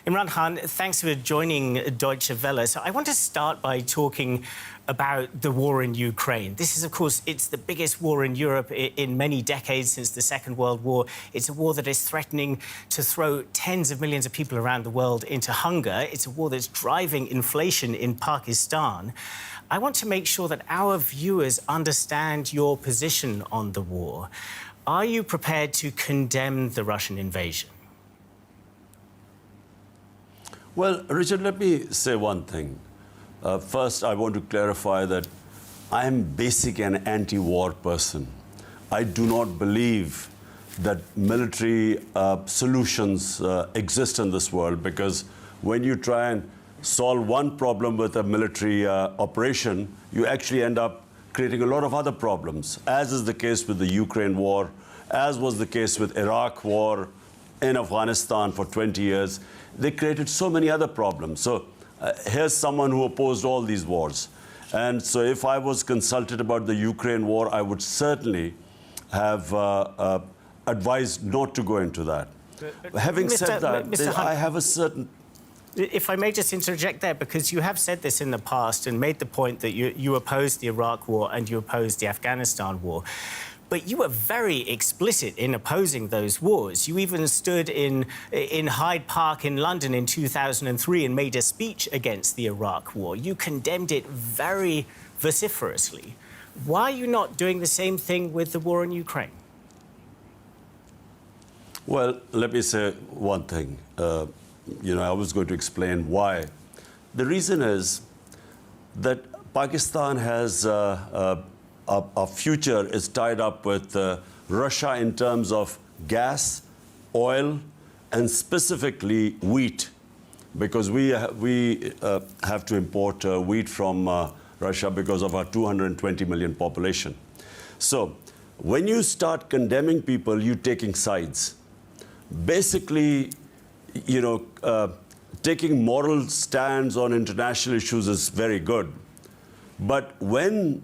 Imran Khan, thanks for joining Deutsche Welle. So I want to start by talking about the war in Ukraine. This is, of course, it's the biggest war in Europe in many decades since the Second World War. It's a war that is threatening to throw tens of millions of people around the world into hunger. It's a war that's driving inflation in Pakistan. I want to make sure that our viewers understand your position on the war. Are you prepared to condemn the Russian invasion? Well, Richard, let me say one thing. First, I want to clarify that I am basically an anti-war person. I do not believe that military solutions exist in this world, because when you try and solve one problem with a military operation, you actually end up creating a lot of other problems, as is the case with the Ukraine war, as was the case with Iraq war, in Afghanistan for 20 years. They created so many other problems. So here's someone who opposed all these wars. And so if I was consulted about the Ukraine war, I would certainly have advised not to go into that. Having said that, I have a certain... If I may just interject there, because you have said this in the past and made the point that you opposed the Iraq war and you opposed the Afghanistan war. But you were very explicit in opposing those wars. You even stood in Hyde Park in London in 2003 and made a speech against the Iraq war. You condemned it very vociferously. Why are you not doing the same thing with the war in Ukraine? Well, let me say one thing. I was going to explain why. The reason is that Pakistan has our future is tied up with Russia in terms of gas, oil, and specifically wheat, because we have to import wheat from Russia because of our 220 million population. So when you start condemning people, you're taking sides. Basically, taking moral stands on international issues is very good. But when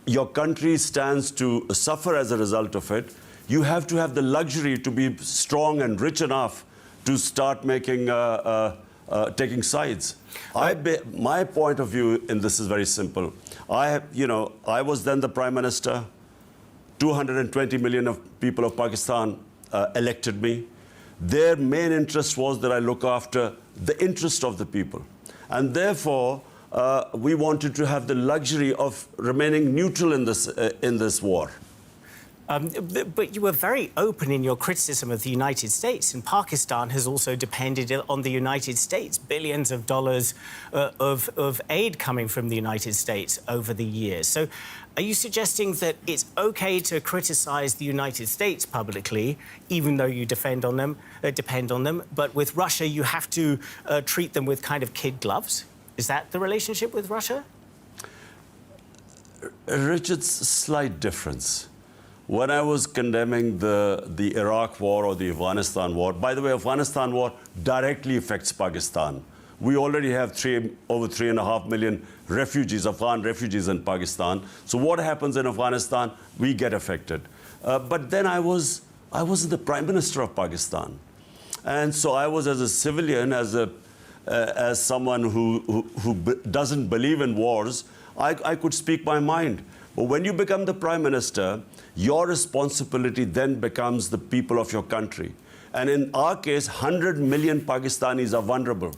your country stands to suffer as a result of it, you have to have the luxury to be strong and rich enough to start making, taking sides. My point of view in this is very simple. I was then the Prime Minister. 220 million of people of Pakistan elected me. Their main interest was that I look after the interest of the people. And therefore, we wanted to have the luxury of remaining neutral in this war. But you were very open in your criticism of the United States, and Pakistan has also depended on the United States, billions of dollars of aid coming from the United States over the years. So are you suggesting that it's okay to criticize the United States publicly, even though you depend on them, but with Russia you have to treat them with kind of kid gloves? Is that the relationship with Russia? Richard's slight difference. When I was condemning the Iraq war or the Afghanistan war, by the way, Afghanistan war directly affects Pakistan. We already have over 3.5 million refugees, Afghan refugees in Pakistan. So what happens in Afghanistan, we get affected. But then I was the Prime Minister of Pakistan. And so I was, as a civilian, as someone who doesn't believe in wars, I could speak my mind. But when you become the Prime Minister, your responsibility then becomes the people of your country. And in our case, 100 million Pakistanis are vulnerable,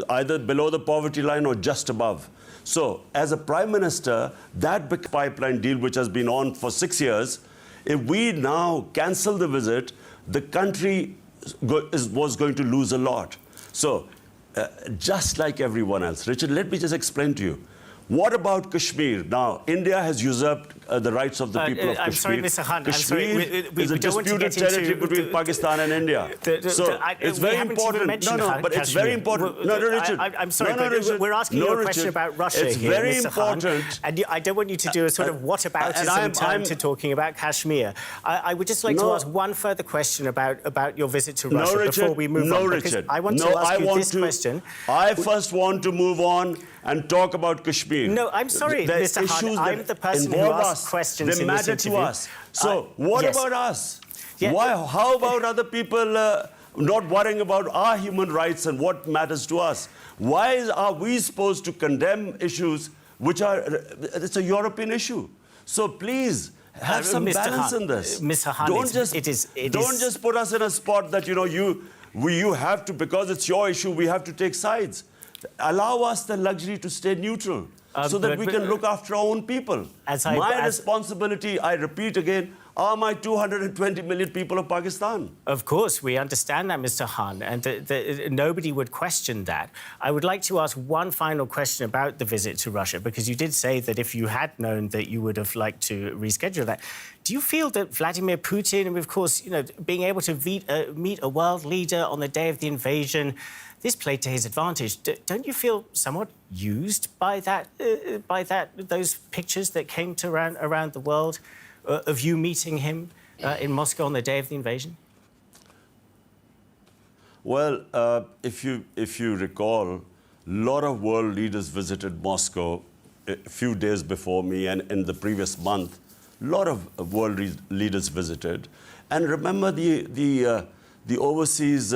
either below the poverty line or just above. So as a Prime Minister, that pipeline deal, which has been on for 6 years, if we now cancel the visit, the country was going to lose a lot. So, just like everyone else, Richard, let me just explain to you. What about Kashmir? Now, India has usurped the rights of the people of Kashmir. I'm sorry, Mr. Khan. Kashmir is a disputed territory between Pakistan and India. It's very important. But it's very important. No, Richard. I'm sorry, but we're asking you a question about Russia here, Mr. Khan. And I don't want you to do a sort of whataboutism turn to talking about Kashmir. I would just like to ask one further question about your visit to Russia before we move on. No, Richard. I want to ask you this question. I first want to move on and talk about Kashmir. No, I'm sorry, Mr. Khan. I'm the person who asks questions in this interview. They matter to us. So what about us? Yeah. Why? How about other people not worrying about our human rights and what matters to us. Why are we supposed to condemn issues which are, it's a European issue? So please, have some Mr. balance Han, in this. Mr. Han, don't just put us in a spot that, you know, you have to, because it's your issue, we have to take sides. Allow us the luxury to stay neutral so that we can look after our own people. My responsibility, I repeat again, are my 220 million people of Pakistan. Of course, we understand that, Mr. Han, and nobody would question that. I would like to ask one final question about the visit to Russia, because you did say that if you had known that you would have liked to reschedule that. Do you feel that Vladimir Putin, and of course, you know, being able to meet a world leader on the day of the invasion, this played to his advantage? Don't you feel somewhat used by those pictures that came to around the world of you meeting him in Moscow on the day of the invasion? Well, if you recall, a lot of world leaders visited Moscow a few days before me, and in the previous month, a lot of world leaders visited. And remember, the overseas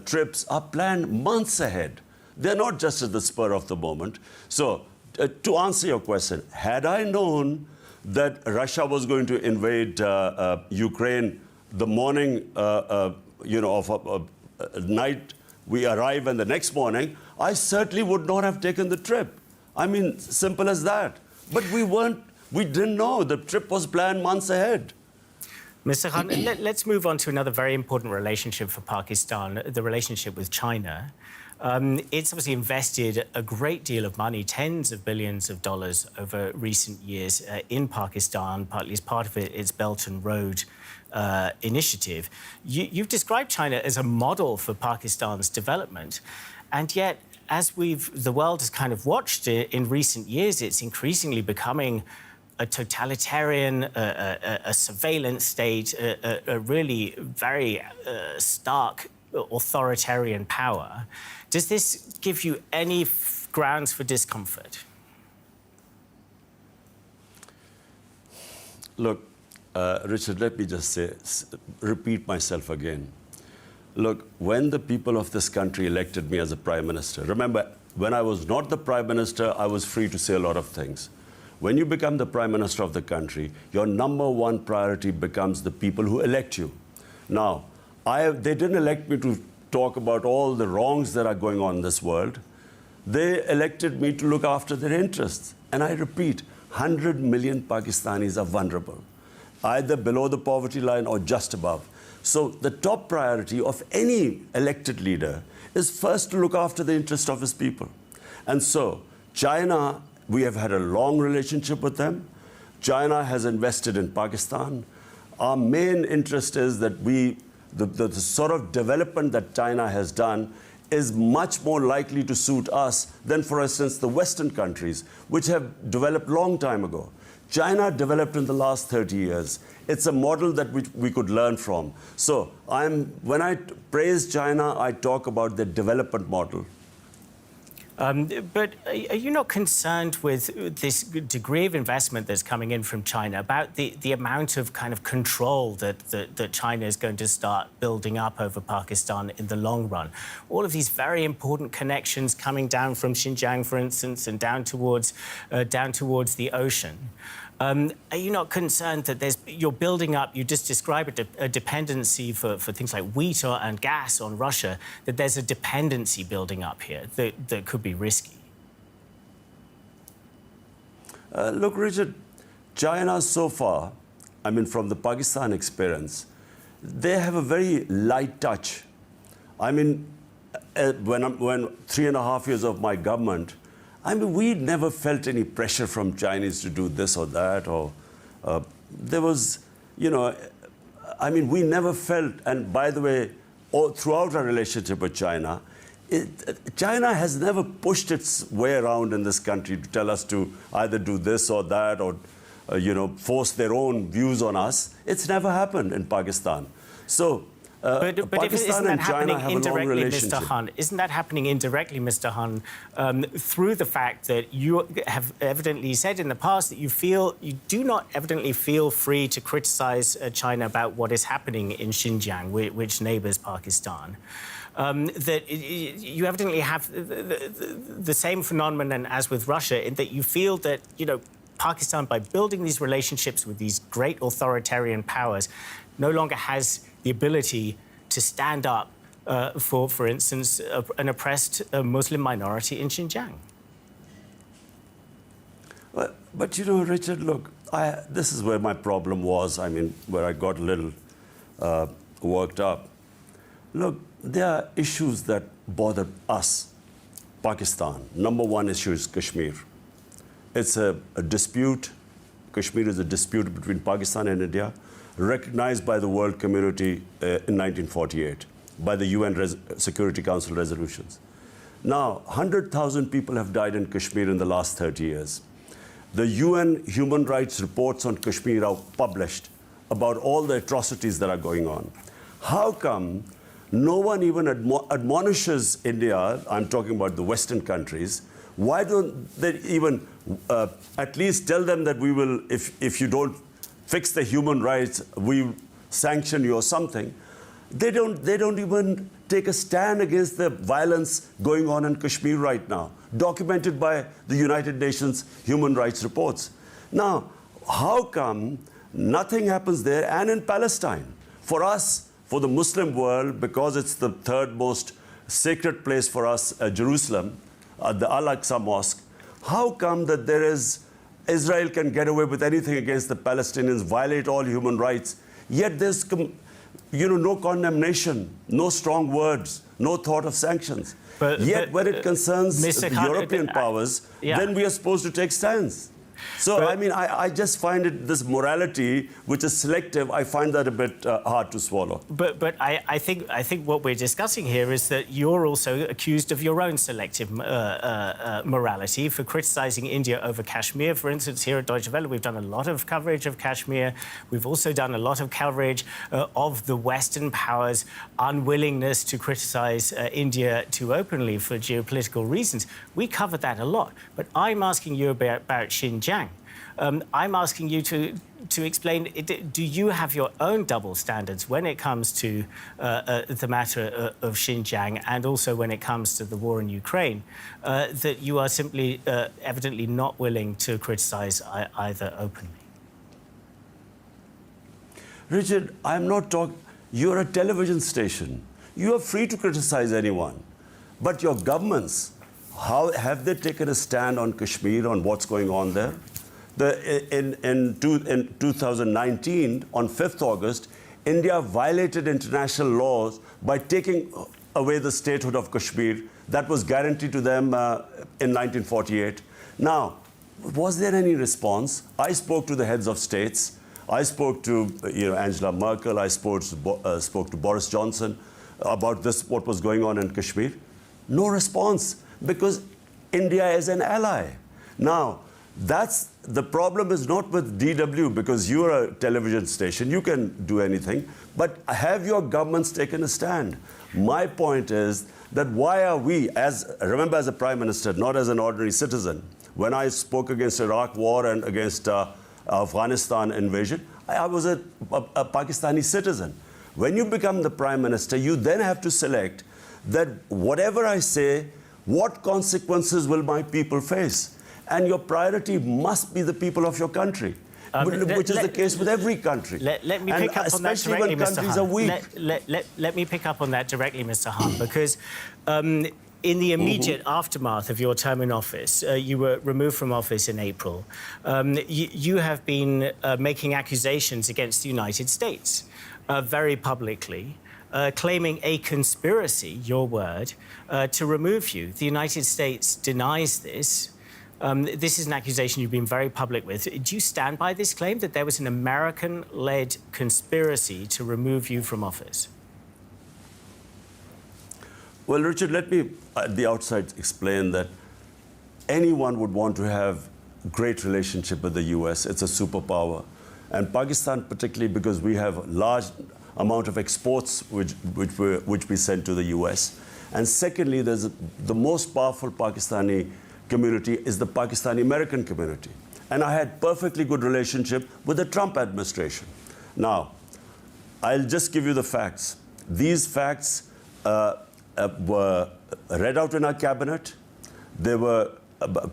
trips are planned months ahead. They're not just at the spur of the moment. So, to answer your question, had I known that Russia was going to invade Ukraine the morning, you know, of night we arrive, and the next morning, I certainly would not have taken the trip. I mean, simple as that. But we didn't know. The trip was planned months ahead. Mr. Khan, let's move on to another very important relationship for Pakistan, the relationship with China. It's obviously invested a great deal of money, tens of billions of dollars over recent years in Pakistan, partly as part of its Belt and Road initiative. You've described China as a model for Pakistan's development, and yet, as the world has kind of watched it in recent years, it's increasingly becoming a totalitarian, a surveillance state, a really very stark authoritarian power. Does this give you any grounds for discomfort? Look, Richard, let me just repeat myself again. Look, when the people of this country elected me as a Prime Minister, remember, when I was not the Prime Minister, I was free to say a lot of things. When you become the Prime Minister of the country, your #1 priority becomes the people who elect you. Now, they didn't elect me to talk about all the wrongs that are going on in this world. They elected me to look after their interests. And I repeat, 100 million Pakistanis are vulnerable, either below the poverty line or just above. So the top priority of any elected leader is first to look after the interest of his people. And so China, we have had a long relationship with them. China has invested in Pakistan. Our main interest is that the sort of development that China has done is much more likely to suit us than, for instance, the Western countries, which have developed long time ago. China developed in the last 30 years. It's a model that we could learn from. So when I praise China, I talk about the development model. But are you not concerned with this degree of investment that's coming in from China, about the amount of kind of control that China is going to start building up over Pakistan in the long run? All of these very important connections coming down from Xinjiang, for instance, and down towards the ocean. Are you not concerned that you're building up, you just described a dependency for things like wheat and gas on Russia, that there's a dependency building up here that could be risky? Look, Richard, China so far, I mean, from the Pakistan experience, they have a very light touch. I mean, when 3.5 years of my government, I mean, we never felt any pressure from Chinese to do this or that, or there was, you know, I mean, we never felt, and by the way, throughout our relationship with China, China has never pushed its way around in this country to tell us to either do this or that, or, you know, force their own views on us. It's never happened in Pakistan. So But isn't Pakistan that and China happening have a long indirectly, Mr. relationship. Hun? Isn't that happening indirectly, Mr. Hun, through the fact that you have evidently said in the past that you do not evidently feel free to criticize China about what is happening in Xinjiang, which neighbors Pakistan? That you evidently have the same phenomenon as with Russia, in that you feel that, Pakistan, by building these relationships with these great authoritarian powers, no longer has the ability to stand up for instance, an oppressed Muslim minority in Xinjiang. But Richard, look, this is where my problem was, where I got a little worked up. Look, there are issues that bother us, Pakistan. Number one issue is Kashmir. It's a dispute. Kashmir is a dispute between Pakistan and India, recognized by the world community in 1948 by the UN Security Council resolutions. Now, 100,000 people have died in Kashmir in the last 30 years. The UN human rights reports on Kashmir are published about all the atrocities that are going on. How come no one even admonishes India, I'm talking about the Western countries, why don't they even at least tell them that we will, if you don't fix the human rights, we sanction you or something? They don't even take a stand against the violence going on in Kashmir right now, documented by the United Nations human rights reports. Now, how come nothing happens there and in Palestine? For us, for the Muslim world, because it's the third most sacred place for us, Jerusalem, the Al-Aqsa Mosque, how come that Israel can get away with anything against the Palestinians, violate all human rights, yet there's no condemnation, no strong words, no thought of sanctions. Yet when it concerns the European powers, then we are supposed to take stands. So, I just find this morality, which is selective, I find that a bit hard to swallow. But I think what we're discussing here is that you're also accused of your own selective morality for criticizing India over Kashmir. For instance, here at Deutsche Welle, we've done a lot of coverage of Kashmir. We've also done a lot of coverage of the Western powers' unwillingness to criticize India too openly for geopolitical reasons. We covered that a lot. But I'm asking you about Xinjiang. I'm asking you to explain, do you have your own double standards when it comes to the matter of Xinjiang and also when it comes to the war in Ukraine, that you are simply evidently not willing to criticize either openly? Richard, I'm not talking... You're a television station. You are free to criticize anyone. But your governments, how have they taken a stand on Kashmir, on what's going on there? In 2019, on 5th August, India violated international laws by taking away the statehood of Kashmir that was guaranteed to them in 1948. Now, was there any response? I spoke to the heads of states. I spoke to Angela Merkel. I spoke to Boris Johnson about what was going on in Kashmir. No response, because India is an ally. Now, the problem is not with DW, because you're a television station, you can do anything, but have your governments taken a stand? My point is that why are we, remember as a prime minister, not as an ordinary citizen, when I spoke against Iraq war and against Afghanistan invasion, I was a Pakistani citizen. When you become the prime minister, you then have to select that whatever I say, what consequences will my people face? And your priority must be the people of your country, which is the case with every country. Let me pick up on that directly, Mr. Hun. Let me pick up on that directly, Mr. Hun, because in the immediate aftermath of your term in office, you were removed from office in April. You have been making accusations against the United States very publicly, claiming a conspiracy, your word, to remove you. The United States denies this. This is an accusation you've been very public with. Do you stand by this claim that there was an American-led conspiracy to remove you from office? Well, Richard, let me at the outset explain that anyone would want to have a great relationship with the US. It's a superpower. And Pakistan particularly, because we have amount of exports which we sent to the US. And secondly, the most powerful Pakistani community is the Pakistani American community. And I had perfectly good relationship with the Trump administration. Now, I'll just give you the facts. These facts were read out in our cabinet. They were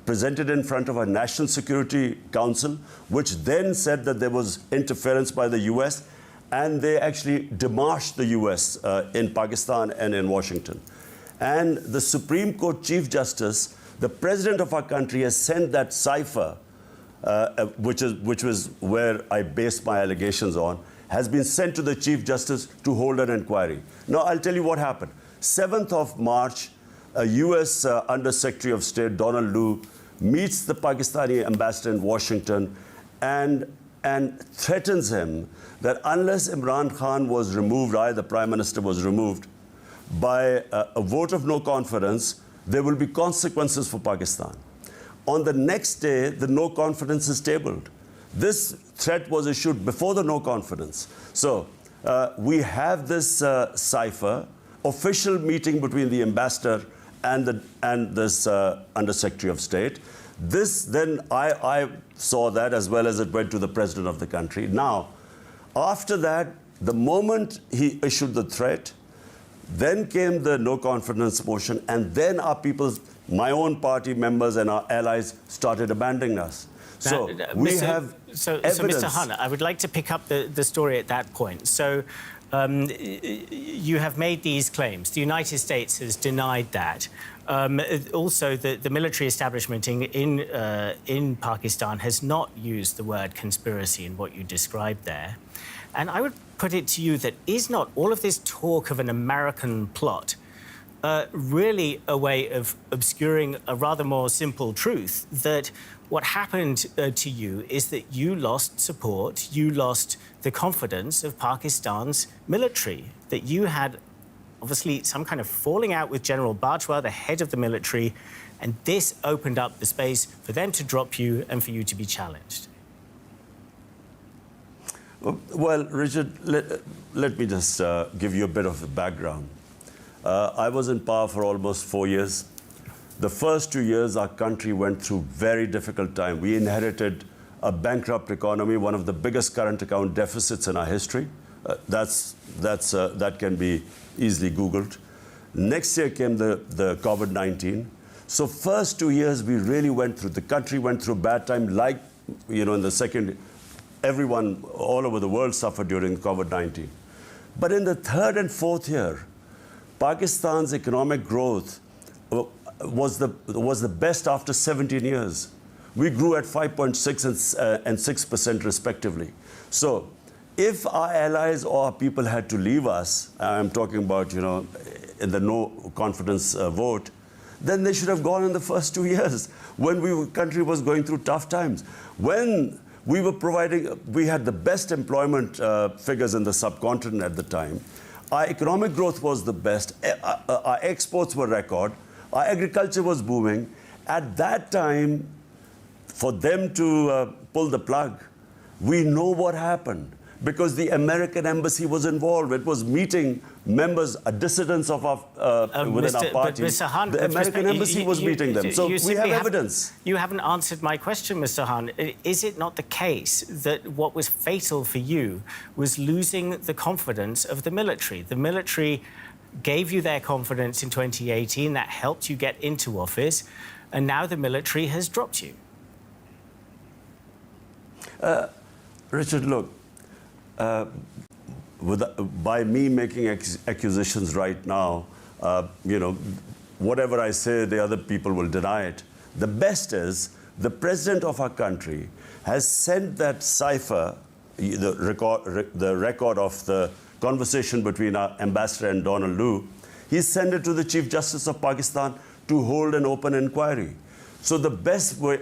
presented in front of our National Security Council, which then said that there was interference by the US, and they actually demarched the US in Pakistan and in Washington. And the Supreme Court Chief Justice, the president of our country, has sent that cipher, which was where I based my allegations on, has been sent to the Chief Justice to hold an inquiry. Now, I'll tell you what happened. 7th of March, a US Under-Secretary of State, Donald Lu, meets the Pakistani ambassador in Washington and threatens him that unless Imran Khan was removed, the Prime Minister was removed, by a vote of no confidence, there will be consequences for Pakistan. On the next day, the no confidence is tabled. This threat was issued before the no confidence. So we have this cipher, official meeting between the ambassador and this Under-Secretary of State. This, then I saw that as well as it went to the president of the country. Now, after that, the moment he issued the threat, then came the no confidence motion, and then our people, my own party members and our allies, started abandoning us. So we have evidence. So, Mr. Khan, I would like to pick up the story at that point. So you have made these claims. The United States has denied that. Also, the military establishment in Pakistan has not used the word conspiracy in what you described there. And I would put it to you that is not all of this talk of an American plot really a way of obscuring a rather more simple truth, that what happened to you is that you lost support, you lost the confidence of Pakistan's military, that you had obviously some kind of falling out with General Bajwa, the head of the military, and this opened up the space for them to drop you and for you to be challenged. Well, Richard, let me just give you a bit of the background. I was in power for almost 4 years. The first 2 years, our country went through very difficult time. We inherited a bankrupt economy, one of the biggest current account deficits in our history. That can be easily Googled. Next year came the COVID-19. So first 2 years, we really went through, the country went through bad time, like, in the second, everyone all over the world suffered during COVID-19. But in the third and fourth year, Pakistan's economic growth was the best after 17 years. We grew at 5.6 and 6% respectively. So if our allies or our people had to leave us, I'm talking about, in the no confidence vote, then they should have gone in the first 2 years when the country was going through tough times. When we were we had the best employment figures in the subcontinent at the time. Our economic growth was the best. Our exports were record. Our agriculture was booming. At that time, for them to pull the plug, we know what happened because the American embassy was involved. It was meeting members, dissidents of our, within our party. But Mr. Khan, the American embassy was meeting them. So we have evidence. You haven't answered my question, Mr. Khan. Is it not the case that what was fatal for you was losing the confidence of the military? The military gave you their confidence in 2018. That helped you get into office. And now the military has dropped you. Richard, look, by me making accusations right now, whatever I say, the other people will deny it. The best is the president of our country has sent that cipher, the record of the conversation between our ambassador and Donald Lu. He sent it to the Chief Justice of Pakistan to hold an open inquiry. So the best way,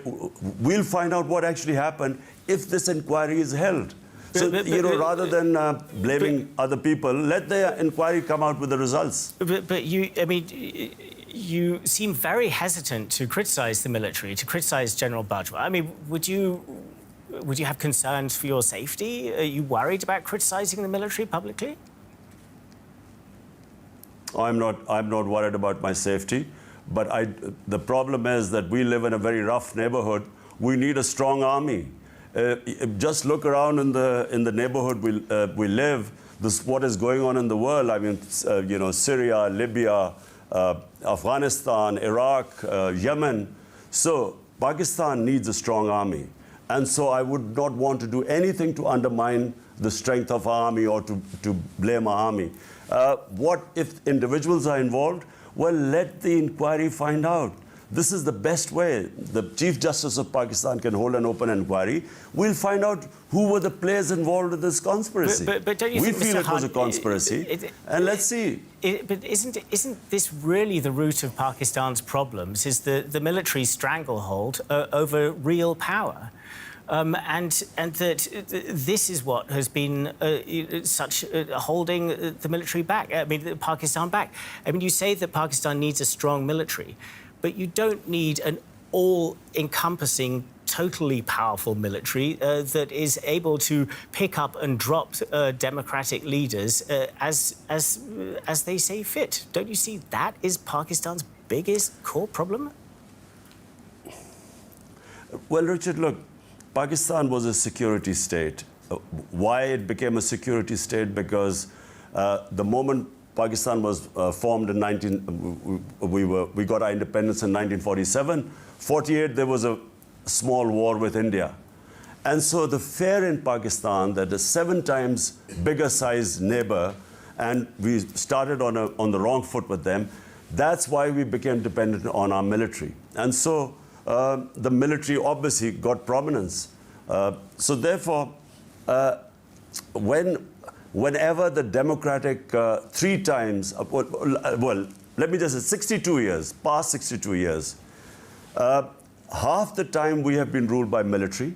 we'll find out what actually happened if this inquiry is held. So, rather than blaming other people, let the inquiry come out with the results. But you seem very hesitant to criticize the military, to criticize General Bajwa. I mean, would you have concerns for your safety? Are you worried about criticizing the military publicly? I'm not worried about my safety. But the problem is that we live in a very rough neighborhood. We need a strong army. Just look around in the neighborhood we live. What is going on in the world? I mean, Syria, Libya, Afghanistan, Iraq, Yemen. So Pakistan needs a strong army. And so I would not want to do anything to undermine the strength of our army or to blame our army. What if individuals are involved? Well, let the inquiry find out. This is the best way. The Chief Justice of Pakistan can hold an open inquiry. We'll find out who were the players involved in this conspiracy. But don't you we think, feel Mr. it was a conspiracy, and let's see. But isn't this really the root of Pakistan's problems? Is the military stranglehold over real power? And that this is what has been holding the military back. I mean, Pakistan back. I mean, you say that Pakistan needs a strong military, but you don't need an all-encompassing, totally powerful military that is able to pick up and drop democratic leaders as they see fit. Don't you see that is Pakistan's biggest core problem? Well, Richard, look. Pakistan was a security state. Why it became a security state? Because the moment Pakistan was formed in we got our independence in 1947. 48, there was a small war with India. And so the fear in Pakistan that a 7 times bigger sized neighbor, and we started on the wrong foot with them, that's why we became dependent on our military. And so the military obviously got prominence. So therefore, whenever the democratic 3 times, well, let me just say 62 years, past 62 years, half the time we have been ruled by military,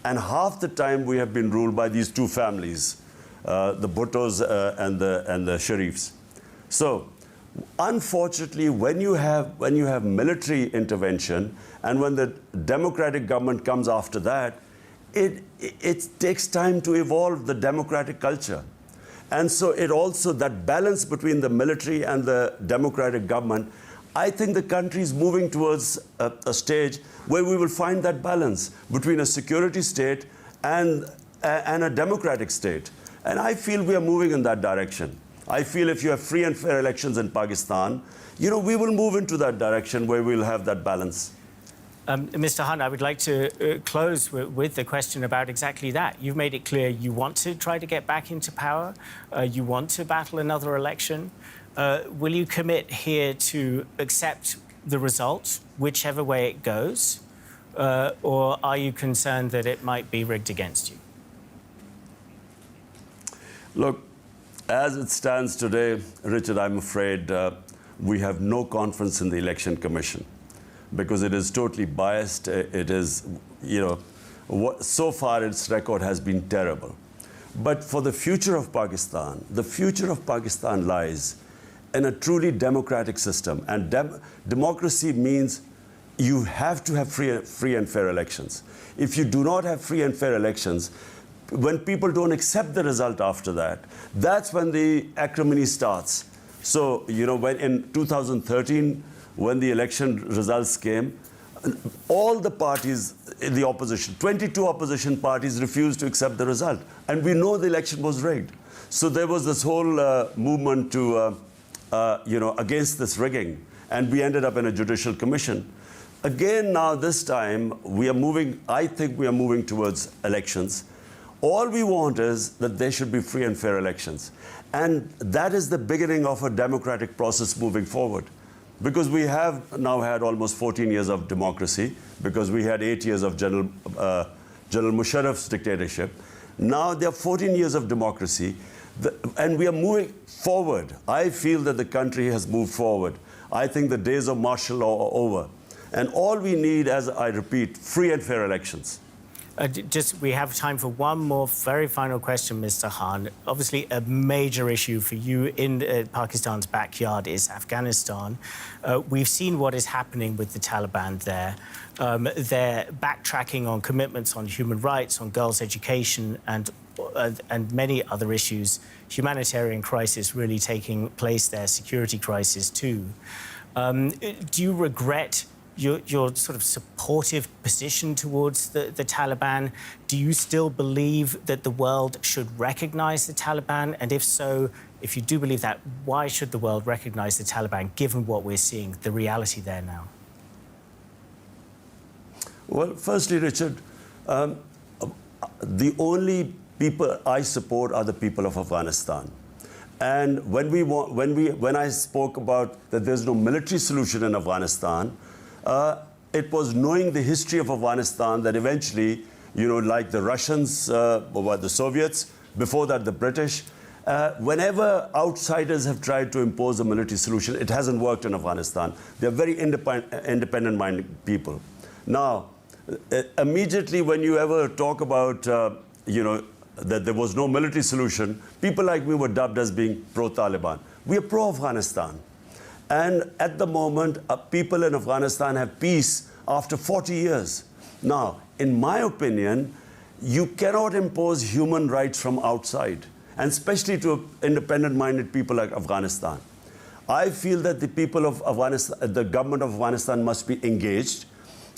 and half the time we have been ruled by these 2 families, the Bhuttos and the Sharifs. So, unfortunately, when you have military intervention, and when the democratic government comes after that, it takes time to evolve the democratic culture. And so it also, that balance between the military and the democratic government, I think the country is moving towards a stage where we will find that balance between a security state and a democratic state. And I feel we are moving in that direction. I feel if you have free and fair elections in Pakistan, we will move into that direction where we'll have that balance. Mr. Hunt, I would like to close with the question about exactly that. You've made it clear you want to try to get back into power. You want to battle another election. Will you commit here to accept the result, whichever way it goes? Or are you concerned that it might be rigged against you? Look, as it stands today, Richard, I'm afraid we have no confidence in the Election Commission, because it is totally biased. It is, so far its record has been terrible. But for the future of Pakistan lies in a truly democratic system. And democracy means you have to have free and fair elections. If you do not have free and fair elections, when people don't accept the result after that, that's when the acrimony starts. So, when in 2013, when the election results came, all the parties in the opposition, 22 opposition parties, refused to accept the result. And we know the election was rigged. So there was this whole movement to, against this rigging. And we ended up in a judicial commission. Again, now this time, I think we are moving towards elections. All we want is that there should be free and fair elections. And that is the beginning of a democratic process moving forward. Because we have now had almost 14 years of democracy, because we had 8 years of General Musharraf's dictatorship. Now there are 14 years of democracy, and we are moving forward. I feel that the country has moved forward. I think the days of martial law are over. And all we need, as I repeat, free and fair elections. We have time for one more very final question, Mr. Khan. Obviously, a major issue for you in Pakistan's backyard is Afghanistan. We've seen what is happening with the Taliban there. They're backtracking on commitments on human rights, on girls' education, and many other issues. Humanitarian crisis really taking place there, security crisis too. Do you regret your sort of supportive position towards the Taliban? Do you still believe that the world should recognize the Taliban? And if so, if you do believe that, why should the world recognize the Taliban, given what we're seeing, the reality there now? Well, firstly, Richard, the only people I support are the people of Afghanistan. And when I spoke about that there's no military solution in Afghanistan, it was knowing the history of Afghanistan that eventually, like the Russians, or the Soviets, before that the British, whenever outsiders have tried to impose a military solution, it hasn't worked in Afghanistan. They're very independent-minded people. Now, immediately when you ever talk about, that there was no military solution, people like me were dubbed as being pro-Taliban. We are pro-Afghanistan. And at the moment, people in Afghanistan have peace after 40 years. Now, in my opinion, you cannot impose human rights from outside, and especially to independent-minded people like Afghanistan. I feel that the people of Afghanistan, the government of Afghanistan must be engaged.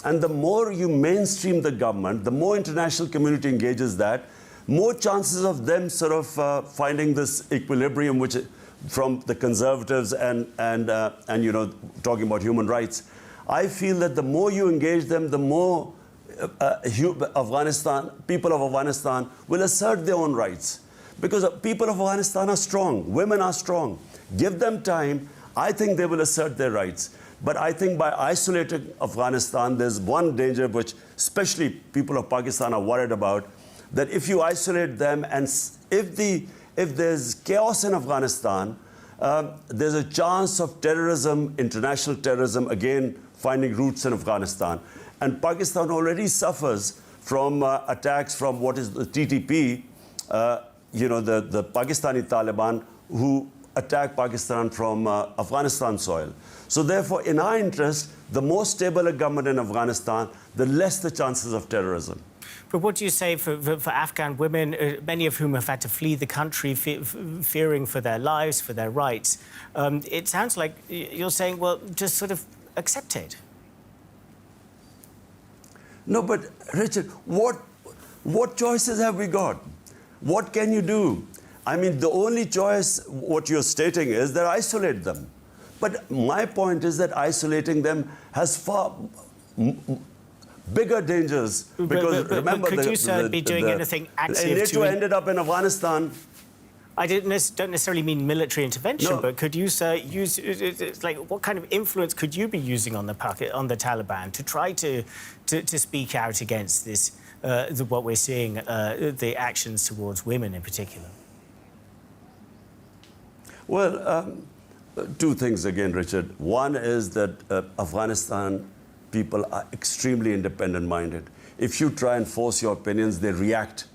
And the more you mainstream the government, the more international community engages that, more chances of them sort of finding this equilibrium, which from the conservatives and talking about human rights. I feel that the more you engage them, the more people of Afghanistan will assert their own rights. Because people of Afghanistan are strong, women are strong. Give them time, I think they will assert their rights. But I think by isolating Afghanistan, there's one danger which especially people of Pakistan are worried about, that if you isolate them and if there's chaos in Afghanistan, there's a chance of terrorism, international terrorism, again, finding roots in Afghanistan. And Pakistan already suffers from attacks from what is the TTP, the Pakistani Taliban, who attack Pakistan from Afghanistan soil. So therefore, in our interest, the more stable a government in Afghanistan, the less the chances of terrorism. But what do you say for Afghan women, many of whom have had to flee the country, fearing for their lives, for their rights? It sounds like you're saying, well, just sort of accept it. No, but Richard, what choices have we got? What can you do? I mean, the only choice, what you're stating, is that isolate them. But my point is that isolating them has far bigger dangers, because remember, could you, sir, be doing anything active NATO ended up in Afghanistan. I don't necessarily mean military intervention, but could you, sir, use what kind of influence could you be using on the Taliban to try to speak out against this, what we're seeing, the actions towards women in particular? Well, two things again, Richard. One is that Afghanistan people are extremely independent-minded. If you try and force your opinions, they react.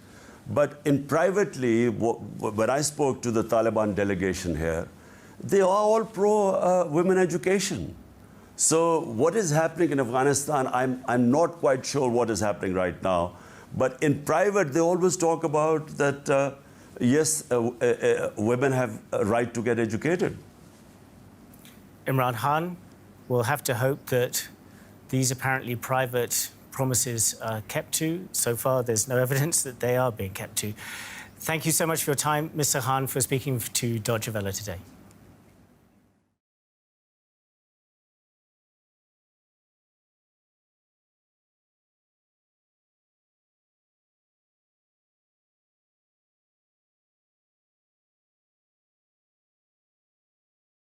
But privately, when I spoke to the Taliban delegation here, they are all pro-women education. So what is happening in Afghanistan, I'm not quite sure what is happening right now. But in private, they always talk about that, yes, women have a right to get educated. Imran Khan, we'll have to hope that these apparently private promises are kept to. So far, there's no evidence that they are being kept to. Thank you so much for your time, Mr. Khan, for speaking to Deutsche Welle today.